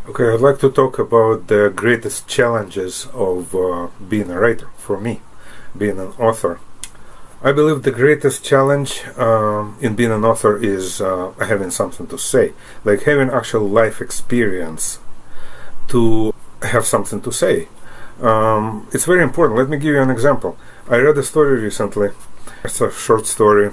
Okay, I'd like to talk about the greatest challenges of being a writer, for me, being an author. I believe the greatest challenge in being an author is having something to say, like having actual life experience to have something to say. It's very important. Let me give you an example. I read a story recently. It's a short story,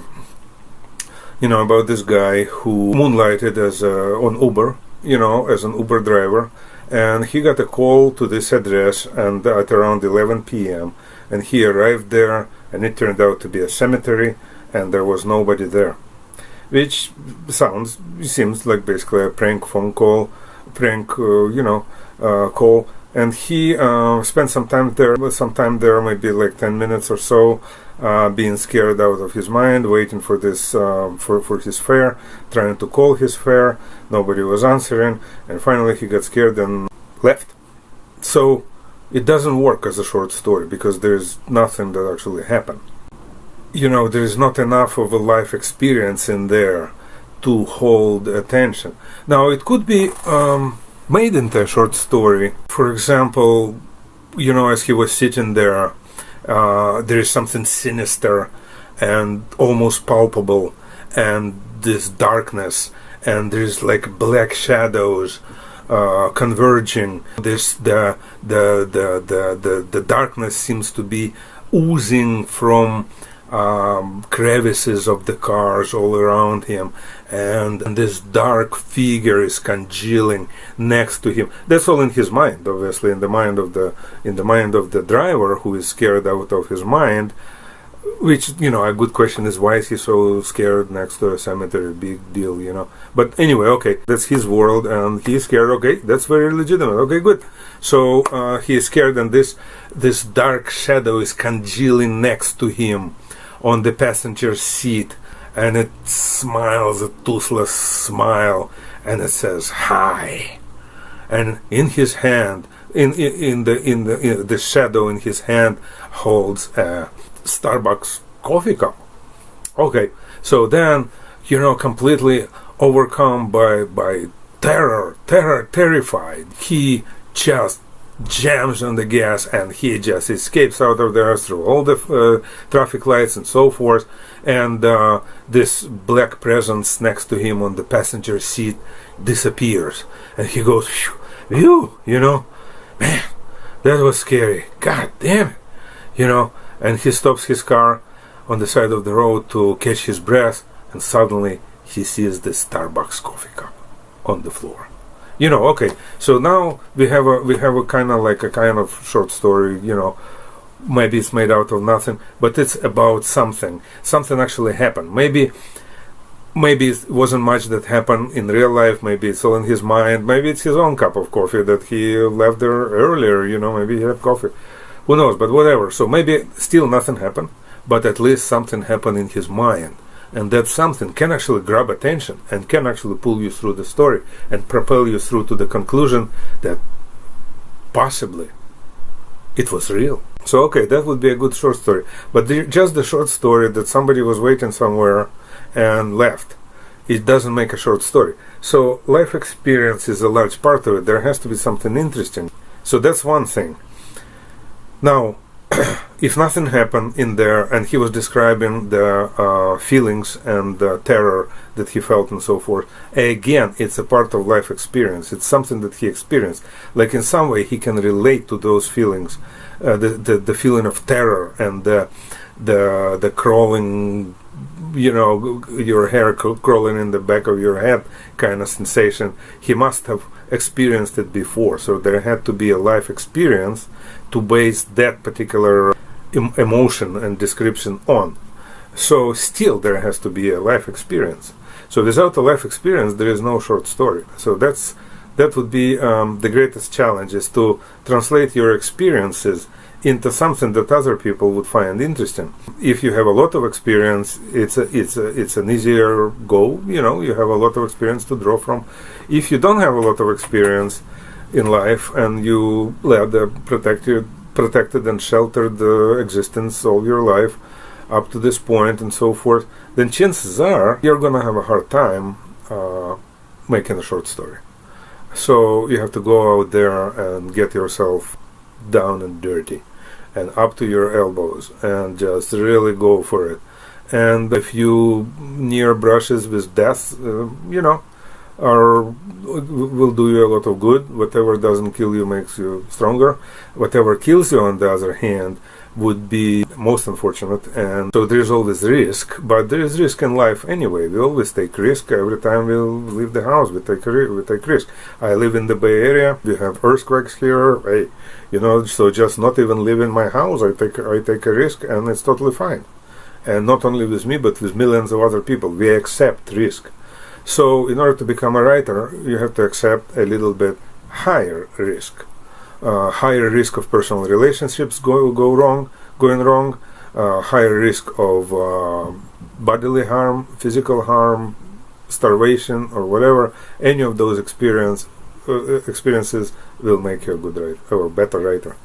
about this guy who moonlighted as on Uber, as an Uber driver, and he got a call to this address and at around 11 p.m. and he arrived there, and it turned out to be a cemetery, and there was nobody there, which seems like basically a prank phone call, call. And he spent some time there, maybe like 10 minutes or so, being scared out of his mind, waiting for this for his fare, trying to call his fare. Nobody was answering, and finally he got scared and left. So it doesn't work as a short story because there's nothing that actually happened. There's not enough of a life experience in there to hold attention. Now it could be made into a short story. For example, as he was sitting there, there is something sinister and almost palpable, and this darkness, and there's like black shadows converging. The darkness seems to be oozing from crevices of the cars all around him, and this dark figure is congealing next to him. That's all in his mind, obviously, in the mind of the driver, who is scared out of his mind. Which, a good question is, why is he so scared next to a cemetery? Big deal, But anyway, okay, that's his world, and he's scared. Okay, that's very legitimate. Okay, good. So he is scared, and this dark shadow is congealing next to him on the passenger seat, and it smiles a toothless smile, and it says hi. And in his hand, in the shadow in his hand, holds a Starbucks coffee cup. Okay, so then, completely overcome by terrified, he just jams on the gas, and he just escapes out of there through all the traffic lights and so forth, and this black presence next to him on the passenger seat disappears, and he goes, phew, man, that was scary, god damn it, and he stops his car on the side of the road to catch his breath, and suddenly he sees the Starbucks coffee cup on the floor. Okay, so now we have a kind of short story, maybe it's made out of nothing, but it's about something actually happened. Maybe it wasn't much that happened in real life, maybe it's all in his mind, maybe it's his own cup of coffee that he left there earlier, maybe he had coffee, who knows, but whatever. So maybe still nothing happened, but at least something happened in his mind. And that something can actually grab attention and can actually pull you through the story and propel you through to the conclusion that possibly it was real. So okay, that would be a good short story. But just the short story that somebody was waiting somewhere and left, it doesn't make a short story. So life experience is a large part of it. There has to be something interesting. So that's one thing. Now, if nothing happened in there, and he was describing the feelings and the terror that he felt and so forth, again, it's a part of life experience. It's something that he experienced. Like in some way, he can relate to those feelings, the feeling of terror and the crawling, your hair crawling in the back of your head kind of sensation. He must have experienced it before, so there had to be a life experience to base that particular emotion and description on. So still there has to be a life experience. So without a life experience there is no short story. So that would be the greatest challenge, is to translate your experiences into something that other people would find interesting. If you have a lot of experience, it's an easier goal. You have a lot of experience to draw from. If you don't have a lot of experience in life and you led a protected and sheltered existence all your life up to this point and so forth, then chances are you're gonna have a hard time making a short story. So you have to go out there and get yourself down and dirty and up to your elbows and just really go for it. And if you near brushes with death, will do you a lot of good. Whatever doesn't kill you makes you stronger. Whatever kills you, on the other hand, would be most unfortunate. And so there's always risk, but there is risk in life anyway. We always take risk. Every time we leave the house, we take risk. I live in the Bay Area. We have earthquakes here. So just not even live in my house, I take a risk, and it's totally fine. And not only with me, but with millions of other people. We accept risk. So in order to become a writer, you have to accept a little bit higher risk. Higher risk of personal relationships going wrong, higher risk of bodily harm, physical harm, starvation, or whatever. Any of those experiences will make you a good writer or better writer.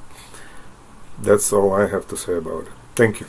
That's all I have to say about it. Thank you.